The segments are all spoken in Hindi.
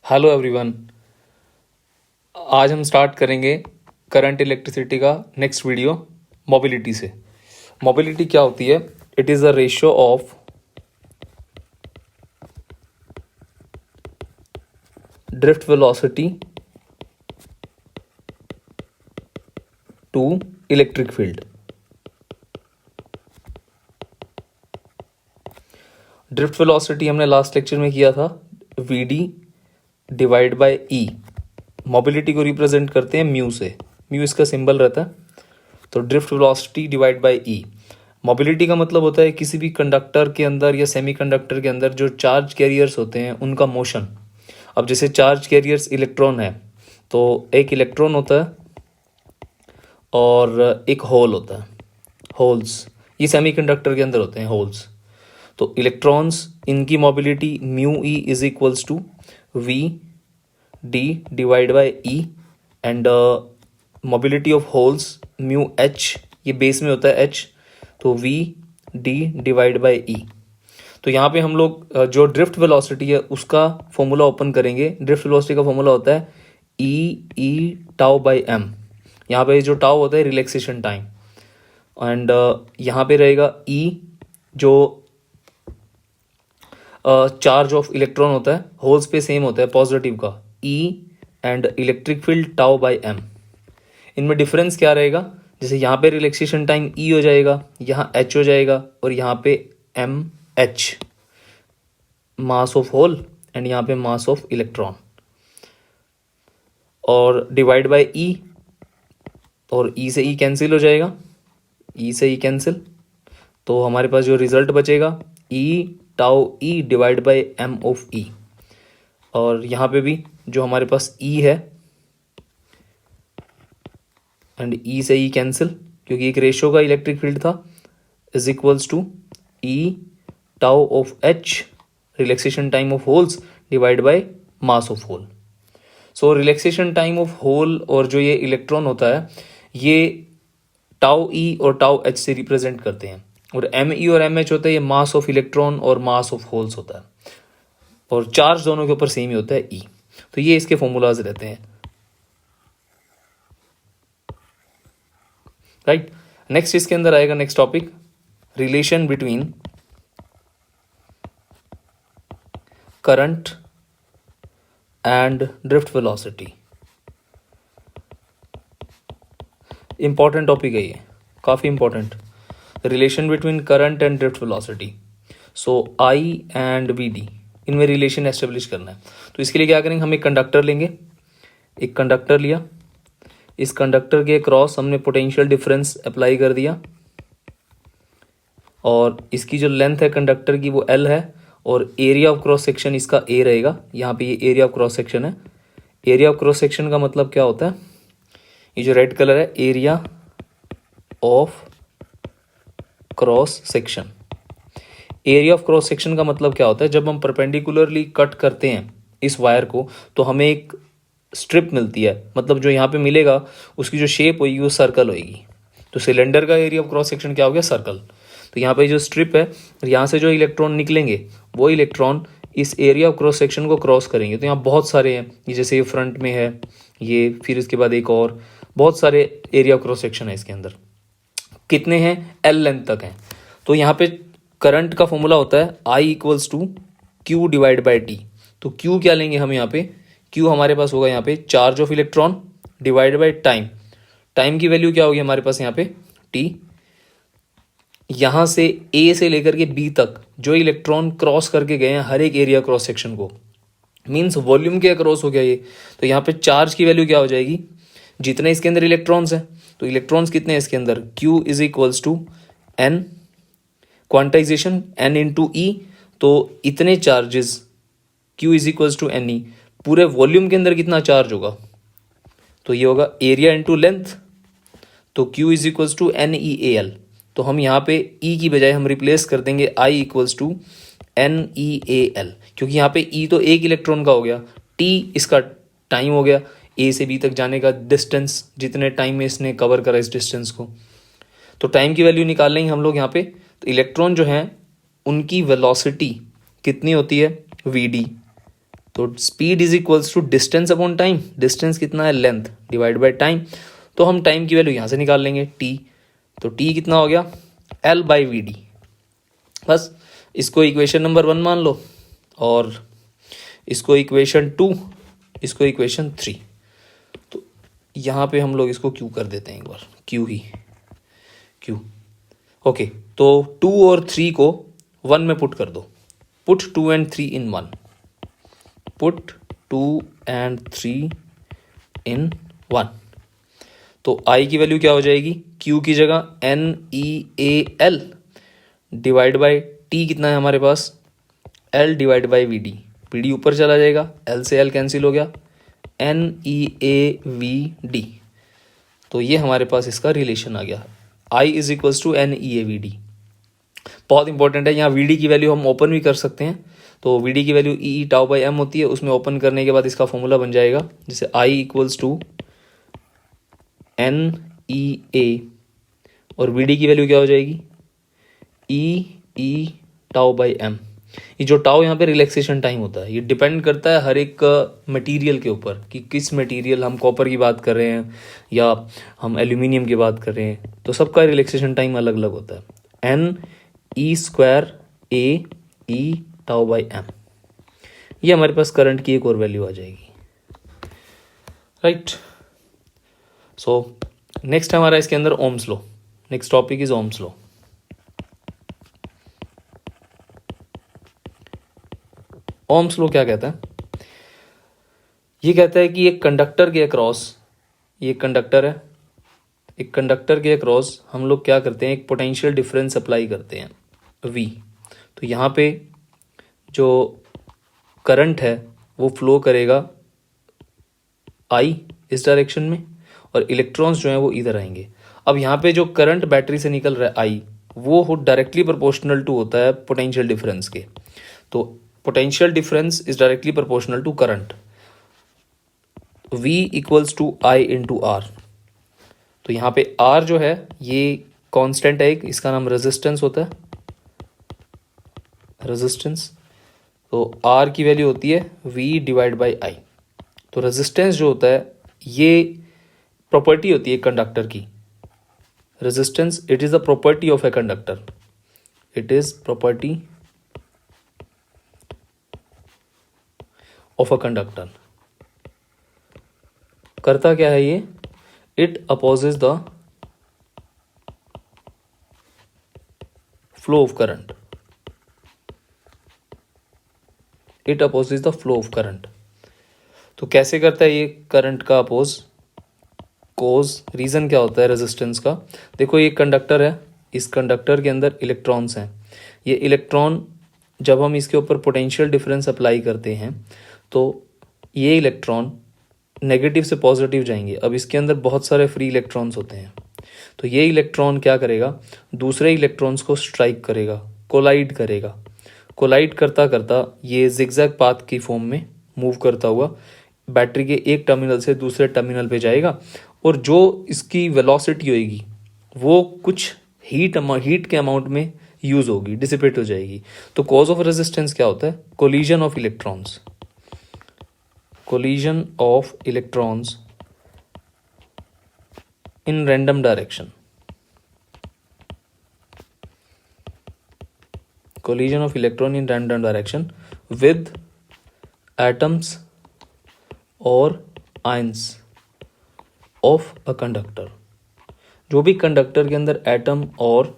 Hello everyone. आज हम स्टार्ट करेंगे करंट इलेक्ट्रिसिटी का नेक्स्ट वीडियो मोबिलिटी से। मोबिलिटी क्या होती है? It is a ratio of drift velocity to electric field. Drift velocity हमने लास्ट लेक्चर में किया था V D divide by E. Mobility को रिप्रेजेंट करते हैं म्यू से, म्यू इसका सिंबल रहता है। तो drift velocity divide by E. Mobility का मतलब होता है किसी भी कंडक्टर के अंदर या सेमीकंडक्टर के अंदर जो चार्ज कैरियर्स होते हैं उनका मोशन। अब जैसे चार्ज कैरियर्स इलेक्ट्रॉन है, तो एक इलेक्ट्रॉन होता है और एक होल होता है। होल्स ये सेमीकंडक्टर के अंदर होते हैं, होल्स। तो इलेक्ट्रॉन्स, इनकी mobility mu E is equals to V D divide by E. And mobility of holes mu H, ये बेस में होता है एच, तो V D divide by E. तो यहाँ पे हम लोग जो ड्रिफ्ट वेलोसिटी है उसका फॉर्मूला ओपन करेंगे। ड्रिफ्ट वेलोसिटी का फॉर्मूला होता है ई टाउ बाई एम। यहाँ पे जो टाउ होता है रिलैक्सेशन टाइम, एंड यहाँ पे रहेगा ई जो चार्ज ऑफ इलेक्ट्रॉन होता है, होल्स पे सेम होता है पॉजिटिव का e, and electric field tau by m. इनमें डिफरेंस क्या रहेगा? जैसे यहाँ पे रिलैक्सेशन टाइम ई हो जाएगा, यहाँ एच हो जाएगा, और यहाँ पे M H mass of hole, and यहाँ पे मास ऑफ इलेक्ट्रॉन, और डिवाइड बाय ई, और ई से ई कैंसिल हो जाएगा, ई से ई कैंसिल। तो हमारे पास जो रिजल्ट बचेगा e tau e divide by m of e. और यहाँ पे भी जो हमारे पास ई है, एंड ई से ई कैंसिल क्योंकि एक रेशियो का इलेक्ट्रिक फील्ड था, is equals to E tau of H relaxation time of holes divide by mass of hole. So relaxation time of hole और जो ये इलेक्ट्रॉन होता है ये टाउ ई और टाउ एच से रिप्रेजेंट करते हैं, और एम ई और एम एच होता है ये मास ऑफ इलेक्ट्रॉन और मास ऑफ होल्स होता है, और चार्ज दोनों के ऊपर सेम ही होता है ई। तो ये इसके फॉर्मूलाज रहते हैं, राइट। नेक्स्ट इसके अंदर आएगा next topic, relation between current and drift velocity. Important topic है ये, काफ़ी important. Relation between current and drift velocity. So I and V D, इनमें रिलेशन एस्टेब्लिश करना है। तो इसके लिए क्या करेंगे, हम एक कंडक्टर लेंगे। एक कंडक्टर लिया, इस कंडक्टर के क्रॉस हमने पोटेंशियल डिफरेंस अप्लाई कर दिया, और इसकी जो लेंथ है कंडक्टर की वो एल है, और एरिया ऑफ क्रॉस सेक्शन इसका ए रहेगा। यहाँ पे ये एरिया ऑफ क्रॉस सेक्शन है। एरिया ऑफ क्रॉस सेक्शन का मतलब क्या होता है? ये जो रेड कलर है, area of cross section. Area of cross section का मतलब क्या होता है? जब हम परपेंडिकुलरली कट करते हैं इस वायर को तो हमें एक स्ट्रिप मिलती है, मतलब जो यहाँ पे मिलेगा उसकी जो शेप होगी वो सर्कल होगी। तो सिलेंडर का एरिया ऑफ क्रॉस सेक्शन क्या हो गया? सर्कल। तो यहाँ पे जो स्ट्रिप है, यहाँ से जो इलेक्ट्रॉन निकलेंगे वो इलेक्ट्रॉन इस एरिया ऑफ क्रॉस सेक्शन को क्रॉस करेंगे। तो यहाँ बहुत सारे हैं, ये जैसे ये फ्रंट में है ये, फिर इसके बाद एक और, बहुत सारे एरिया ऑफ क्रॉस सेक्शन है इसके अंदर। कितने हैं? एल लेंथ तक हैं। तो यहाँ पे करंट का फॉर्मूला होता है I equals to Q divide by T. तो क्यू क्या लेंगे हम यहाँ पे? क्यू हमारे पास होगा यहाँ पे charge of electron divide by time. Time की वैल्यू क्या होगी हमारे पास यहाँ पे? टी। यहाँ से ए से लेकर के बी तक जो इलेक्ट्रॉन क्रॉस करके गए हैं हर एक एरिया क्रॉस सेक्शन को, मीन्स वॉल्यूम के क्रॉस हो गया ये। तो यहाँ पे चार्ज की वैल्यू क्या हो जाएगी? जितने इसके अंदर इलेक्ट्रॉन्स हैं, तो इलेक्ट्रॉन्स कितने हैं इसके अंदर? Q is equals to N, quantization N into e, तो इतने charges Q is equals to N e. पूरे वॉल्यूम के अंदर कितना चार्ज होगा? तो ये होगा एरिया इंटू लेंथ, तो Q is equals to N E A L. तो हम यहाँ पे E की बजाय हम रिप्लेस कर देंगे I equals to N E A L, क्योंकि यहाँ पे E तो एक इलेक्ट्रॉन का हो गया, T इसका टाइम हो गया, ए से बी तक जाने का डिस्टेंस, जितने टाइम में इसने कवर करा इस डिस्टेंस को। तो टाइम की वैल्यू निकाल लेंगे हम लोग यहाँ पे। तो इलेक्ट्रॉन जो हैं उनकी वेलोसिटी कितनी होती है? V d. तो speed is equals to distance upon time, distance कितना है लेंथ डिवाइड बाय टाइम, तो हम टाइम की वैल्यू यहाँ से निकाल लेंगे टी, तो टी कितना हो गया एल बाई वी डी। बस इसको इक्वेशन नंबर 1 मान लो और इसको इक्वेशन 2, इसको इक्वेशन 3। तो यहाँ पे हम लोग इसको क्यू कर देते हैं एक बार, क्यू ही क्यू। ओके, तो 2 और 3 को 1 में पुट कर दो, put 2 and 3 in 1, put 2 and 3 in 1। तो आई की वैल्यू क्या हो जाएगी, क्यू की जगह NEAL डिवाइड बाई टी कितना है हमारे पास L divide by V D ऊपर चला जाएगा, L से L कैंसिल हो गया, NEAVD। तो ये हमारे पास इसका रिलेशन आ गया, I is equals to NEAVD। बहुत इंपॉर्टेंट है, यहाँ VD की वैल्यू हम ओपन भी कर सकते हैं, तो VD की value E tau by M होती है, उसमें ओपन करने के बाद इसका फॉर्मूला बन जाएगा जैसे I इक्वल्स टू NEA और VD की वैल्यू क्या हो जाएगी ई टाउ बाई एम। ये जो टाउ यहाँ पे रिलैक्सेशन टाइम होता है, ये डिपेंड करता है हर एक मटेरियल के ऊपर कि किस मटेरियल, हम कॉपर की बात कर रहे हैं या हम एल्यूमिनियम की बात कर रहे हैं, तो सबका रिलैक्सेशन टाइम अलग अलग होता है। NE² A E tau by M, ये हमारे पास करंट की एक और वैल्यू आ जाएगी, राइट। सो नेक्स्ट हमारा इसके अंदर Ohm's law, next topic is Ohm's law. Ohm's law क्या कहता है, ये कहता है कि एक कंडक्टर के अक्रॉस, ये कंडक्टर है, एक कंडक्टर के अक्रॉस हम लोग क्या करते हैं, एक पोटेंशियल डिफरेंस अप्लाई करते हैं V। तो यहाँ पे जो करंट है वो फ्लो करेगा I इस डायरेक्शन में और इलेक्ट्रॉन्स जो हैं वो इधर आएंगे। अब यहाँ पे जो करंट बैटरी से निकल रहा है I, वो डायरेक्टली प्रोपोर्शनल टू होता है पोटेंशियल डिफरेंस के। तो potential difference is directly proportional to current, V equals to I into R। तो यहाँ पे R जो है ये कांस्टेंट है, एक इसका नाम रेजिस्टेंस होता है, रेजिस्टेंस। तो R की वैल्यू होती है V डिवाइड बाई I। तो रेजिस्टेंस जो होता है ये प्रॉपर्टी होती है कंडक्टर की, resistance it is the property of a conductor, it is property of a conductor. करता क्या है ये, it opposes the flow of current, it opposes the flow of current. तो कैसे करता है ये करंट का अपोज, कोज, रीजन क्या होता है रेजिस्टेंस का। देखो ये कंडक्टर है, इस कंडक्टर के अंदर इलेक्ट्रॉन्स हैं, ये इलेक्ट्रॉन जब हम इसके ऊपर पोटेंशियल डिफरेंस अप्लाई करते हैं तो ये इलेक्ट्रॉन नेगेटिव से पॉजिटिव जाएंगे। अब इसके अंदर बहुत सारे फ्री इलेक्ट्रॉन्स होते हैं, तो ये इलेक्ट्रॉन क्या करेगा, दूसरे इलेक्ट्रॉन्स को स्ट्राइक करेगा, कोलाइड करेगा। कोलाइड करता करता ये जिगजैग पाथ की फॉर्म में मूव करता हुआ बैटरी के एक टर्मिनल से दूसरे टर्मिनल पे जाएगा और जो इसकी वेलोसिटी होगी वो कुछ हीट के अमाउंट में यूज होगी, डिसिपेट हो जाएगी। तो कॉज ऑफ रेजिस्टेंस क्या होता है, collision of electrons, collision of electrons in random direction, collision of electron in random direction with atoms or ions of a conductor। जो भी कंडक्टर के अंदर एटम और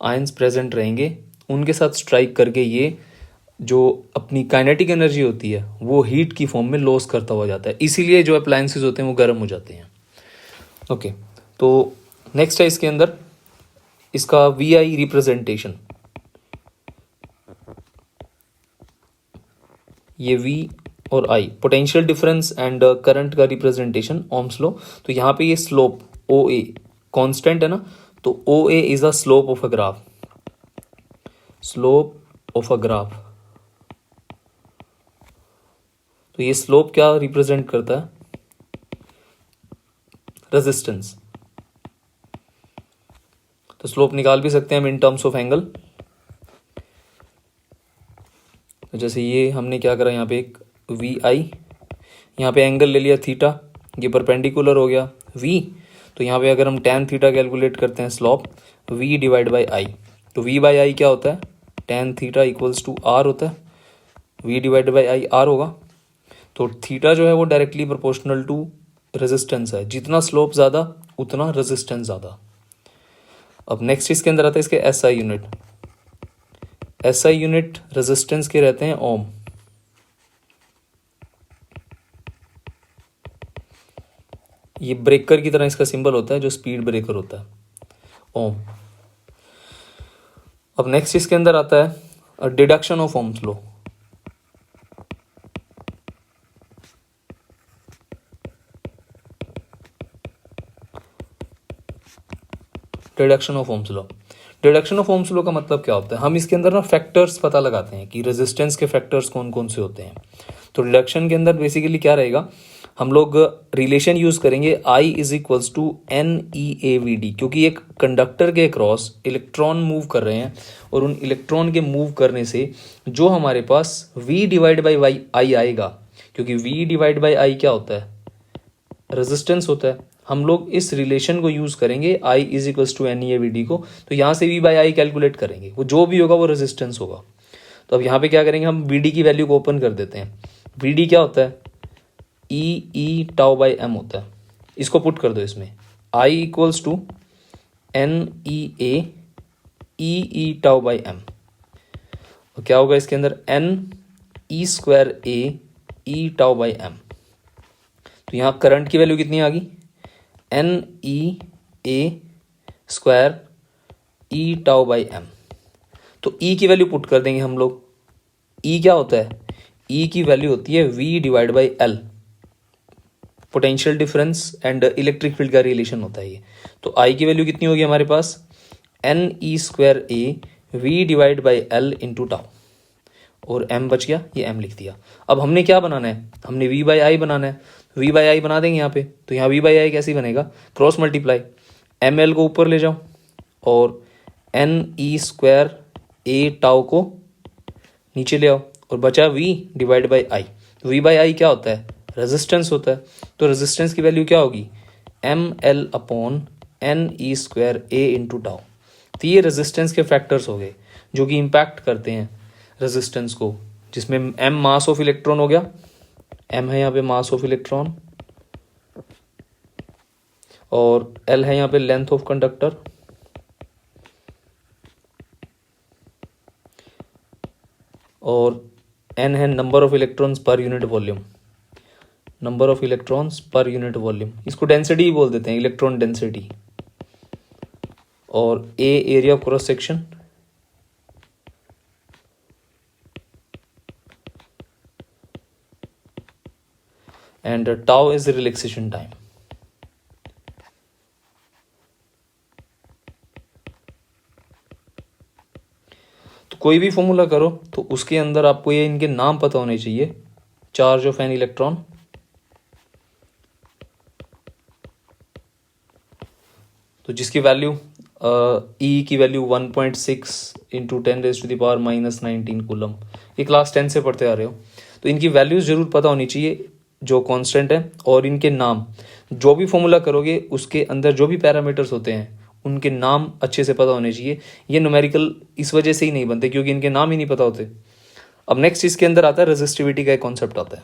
आयंस प्रेजेंट रहेंगे उनके साथ स्ट्राइक करके ये जो अपनी काइनेटिक एनर्जी होती है वो हीट की फॉर्म में लॉस करता हुआ जाता है, इसीलिए जो अप्लायंसेस होते हैं वो गर्म हो जाते हैं। ओके, तो नेक्स्ट है इसके अंदर इसका VI रिप्रेजेंटेशन, ये V और I potential difference and current का रिप्रेजेंटेशन ओम्स लॉ। तो यहाँ पे ये स्लोप OA कांस्टेंट है ना, तो OA is a slope of a graph, slope of a graph. तो ये स्लोप क्या रिप्रेजेंट करता है, रेजिस्टेंस। तो स्लोप निकाल भी सकते हैं हम इन टर्म्स ऑफ एंगल। तो जैसे ये हमने क्या करा, यहाँ पे एक वी आई, यहाँ पे एंगल ले लिया थीटा, ये परपेंडिकुलर हो गया वी, तो यहाँ पे अगर हम tan थीटा कैलकुलेट करते हैं slope v divide by I, तो v बाई आई क्या होता है, tan theta equals to r होता है, v divide by I r होगा। तो थीटा जो है वो डायरेक्टली प्रोपोर्शनल टू रेजिस्टेंस है, जितना स्लोप ज़्यादा उतना रेजिस्टेंस ज़्यादा। अब नेक्स्ट इसके अंदर आता है इसके S I unit. S I unit resistance के रहते हैं ओम। ये ब्रेकर की तरह इसका सिंबल होता है, जो स्पीड ब्रेकर होता है, ओम। अब नेक्स्ट इसके अंदर आता है deduction of Ohm's law. Deduction of Ohm's law, deduction of Ohm's law का मतलब क्या होता है, हम इसके अंदर ना फैक्टर्स पता लगाते हैं कि रेजिस्टेंस के फैक्टर्स कौन कौन से होते हैं। तो डिडक्शन के अंदर बेसिकली क्या रहेगा, हम लोग रिलेशन यूज करेंगे I is equals to NeAVD, क्योंकि एक कंडक्टर के अक्रॉस इलेक्ट्रॉन मूव कर रहे हैं और उन इलेक्ट्रॉन के मूव करने से जो हमारे पास V डिवाइड बाई आई आएगा, क्योंकि V डिवाइड बाई आई क्या होता है, रेजिस्टेंस होता है। हम लोग इस रिलेशन को यूज करेंगे I is equals to NeAVD को, तो यहाँ से V बाई आई कैलकुलेट करेंगे, वो जो भी होगा वो रेजिस्टेंस होगा। तो अब यहाँ पे क्या करेंगे, हम VD की वैल्यू को ओपन कर देते हैं। VD क्या होता है, ई टाउ बाई एम होता है, इसको पुट कर दो इसमें, I equals to NeA E tau by M. और क्या होगा इसके अंदर, NE² E tau by M. तो यहाँ करंट की वैल्यू कितनी आ गई, NeA² E tau by M. तो E की वैल्यू पुट कर देंगे हम लोग। E क्या होता है, E की वैल्यू होती है V divide by L, potential difference and electric field का रिलेशन होता है ये। तो I की वैल्यू कितनी होगी हमारे पास, NE² V divide by L into tau, और M बच गया, ये M लिख दिया। अब हमने क्या बनाना है, हमने V बाई आई बनाना है, V बाई आई बना देंगे यहाँ पे। तो यहाँ V बाई आई कैसे बनेगा, क्रॉस मल्टीप्लाई, ML को ऊपर ले जाओ और NE² टाउ को नीचे ले आओ, और बचा V डिवाइड बाई आई। तो V बाई आई क्या होता है, रेजिस्टेंस होता है। तो रेजिस्टेंस की वैल्यू क्या होगी, ML upon NE² into tau. तो ये रेजिस्टेंस के फैक्टर्स हो गए जो कि इम्पैक्ट करते हैं रेजिस्टेंस को, जिसमें M मास ऑफ इलेक्ट्रॉन हो गया, M है यहाँ पे मास ऑफ इलेक्ट्रॉन, और L है यहाँ पे लेंथ ऑफ कंडक्टर, और N है number of electrons per unit volume, number of electrons per unit volume, इसको डेंसिटी ही बोल देते हैं, इलेक्ट्रॉन डेंसिटी, और A area of cross section, and tau is relaxation time. तो कोई भी फॉर्मूला करो तो उसके अंदर आपको ये इनके नाम पता होने चाहिए, चार्ज ऑफ एन इलेक्ट्रॉन, तो जिसकी वैल्यू E की वैल्यू 1.6 इंटू 10⁻⁻19 कूलम, ये क्लास 10 से पढ़ते आ रहे हो। तो इनकी वैल्यूज जरूर पता होनी चाहिए जो कांस्टेंट है, और इनके नाम, जो भी फॉर्मूला करोगे उसके अंदर जो भी पैरामीटर्स होते हैं उनके नाम अच्छे से पता होने चाहिए। ये न्यूमेरिकल इस वजह से ही नहीं बनते क्योंकि इनके नाम ही नहीं पता होते। अब नेक्स्ट इसके अंदर आता है रेजिस्टिविटी का एक कॉन्सेप्ट आता है,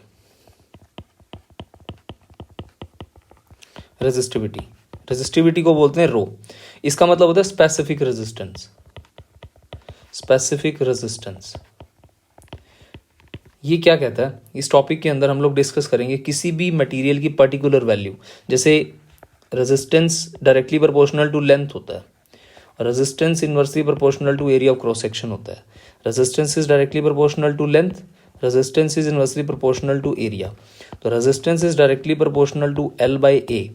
रेजिस्टिविटी। रेजिस्टिविटी को बोलते हैं रो, इसका मतलब होता है स्पेसिफिक रेजिस्टेंस, स्पेसिफिक रेजिस्टेंस। ये क्या कहता है, इस टॉपिक के अंदर हम लोग डिस्कस करेंगे किसी भी मटेरियल की पर्टिकुलर वैल्यू, जैसे resistance directly proportional to length होता है, resistance inversely proportional to area of cross section होता है, resistance is directly proportional to length, resistance is inversely proportional to area. तो resistance is directly proportional to L by A,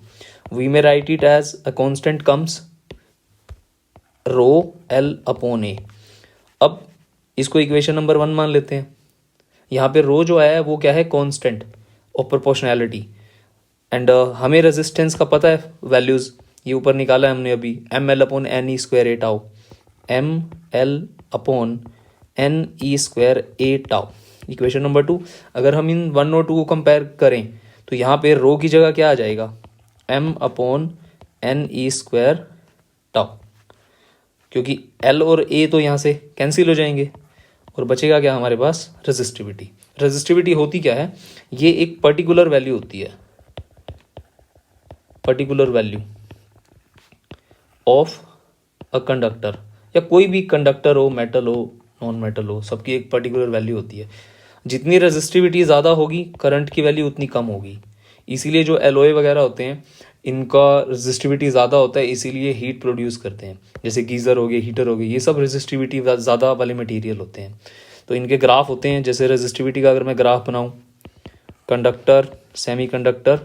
we may write it as a constant comes rho L upon A। अब इसको इक्वेशन नंबर 1 मान लेते हैं। यहाँ पे रो जो है वो क्या है, कांस्टेंट ऑफ प्रोपोर्शनैलिटी, एंड हमें रेजिस्टेंस का पता है वैल्यूज, ये ऊपर निकाला है हमने अभी, ML upon NE² tau, ML upon NE² tau, equation number 2, अगर हम इन 1 और 2 को कंपेयर करें तो यहाँ पे रो की जगह क्या आ जाएगा, m/n/e² टाउ, क्योंकि L और A तो यहाँ से कैंसिल हो जाएंगे और बचेगा क्या हमारे पास, रेजिस्टिविटी। रेजिस्टिविटी होती क्या है, ये एक पर्टिकुलर वैल्यू होती है, particular value of a conductor, या कोई भी कंडक्टर हो, मेटल हो, नॉन मेटल हो, सबकी एक पर्टिकुलर वैल्यू होती है। जितनी रेजिस्टिविटी ज़्यादा होगी करंट की वैल्यू उतनी कम होगी। इसीलिए जो एलओए वगैरह होते हैं इनका रेजिस्टिविटी ज़्यादा होता है, इसीलिए हीट प्रोड्यूस करते हैं। जैसे गीज़र हो गए, हीटर हो गए, ये सब रेजिस्टिविटी ज़्यादा वाले मटेरियल होते हैं। तो इनके ग्राफ होते हैं, जैसे रेजिस्टिविटी का अगर मैं ग्राफ बनाऊँ, कंडक्टर, सेमीकंडक्टर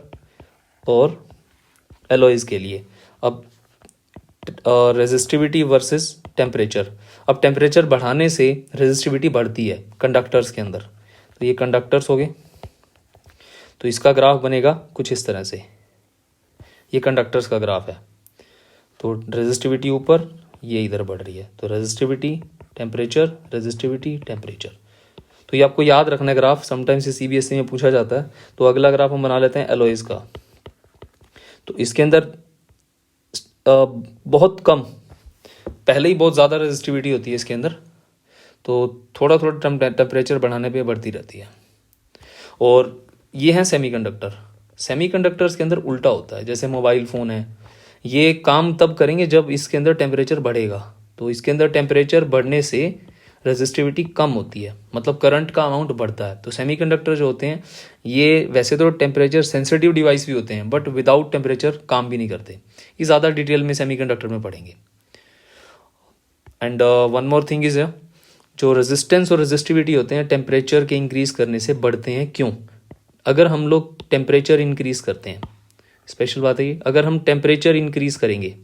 और एलॉयज़ के लिए। अब रेजिस्टिविटी वर्सेस टेम्परेचर, अब टेम्परेचर बढ़ाने से रेजिस्टिविटी बढ़ती है कंडक्टर्स के अंदर। तो ये कंडक्टर्स हो गए, तो इसका ग्राफ बनेगा कुछ इस तरह से, ये कंडक्टर्स का ग्राफ है। तो रेजिस्टिविटी ऊपर, ये इधर बढ़ रही है, तो रेजिस्टिविटी टेम्परेचर, रेजिस्टिविटी टेम्परेचर। तो ये आपको याद रखना है ग्राफ, समटाइम्स ये सीबीएसई में पूछा जाता है। तो अगला ग्राफ हम बना लेते हैं एलॉयज़ का। तो इसके अंदर बहुत कम, पहले ही बहुत ज़्यादा रेजिस्टिविटी होती है इसके अंदर, तो थोड़ा थोड़ा टेम्परेचर बढ़ाने पे बढ़ती रहती है। और ये हैं सेमीकंडक्टर। सेमीकंडक्टर्स के अंदर उल्टा होता है, जैसे मोबाइल फ़ोन है, ये काम तब करेंगे जब इसके अंदर टेम्परेचर बढ़ेगा। तो इसके अंदर टेम्परेचर बढ़ने से रेजिस्टिविटी कम होती है, मतलब करंट का अमाउंट बढ़ता है। तो सेमीकंडक्टर जो होते हैं ये वैसे तो टेम्परेचर सेंसिटिव डिवाइस भी होते हैं, बट विदाउट टेम्परेचर काम भी नहीं करते। ये ज़्यादा डिटेल में सेमीकंडक्टर में पढ़ेंगे। And one more thing is, जो रेजिस्टेंस और रेजिस्टिविटी होते हैं टेम्परेचर के इंक्रीज करने से बढ़ते हैं। क्यों? अगर हम लोग टेम्परेचर इंक्रीज करते हैं, स्पेशल बात है ये, अगर हम टेम्परेचर इंक्रीज करेंगे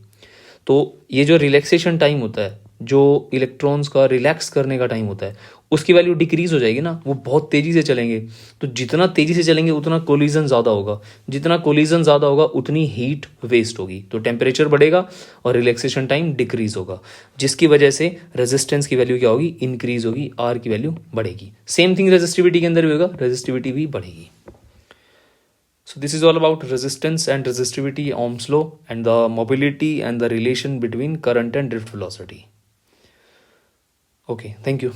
तो ये जो रिलैक्सेशन टाइम होता है, जो इलेक्ट्रॉन्स का रिलैक्स करने का टाइम होता है, उसकी वैल्यू डिक्रीज हो जाएगी ना, वो बहुत तेज़ी से चलेंगे। तो जितना तेज़ी से चलेंगे उतना कोलिजन ज़्यादा होगा, जितना कोलिजन ज़्यादा होगा उतनी हीट वेस्ट होगी। तो टेम्परेचर बढ़ेगा और रिलैक्सेशन टाइम डिक्रीज होगा, जिसकी वजह से रेजिस्टेंस की वैल्यू क्या होगी, इंक्रीज होगी, आर की वैल्यू बढ़ेगी। सेम थिंग रेजिस्टिविटी के अंदर भी होगा, रेजिस्टिविटी भी बढ़ेगी। So this is all about resistance and resistivity, Ohm's law, and the mobility and the relation between current and drift velocity. Okay, thank you.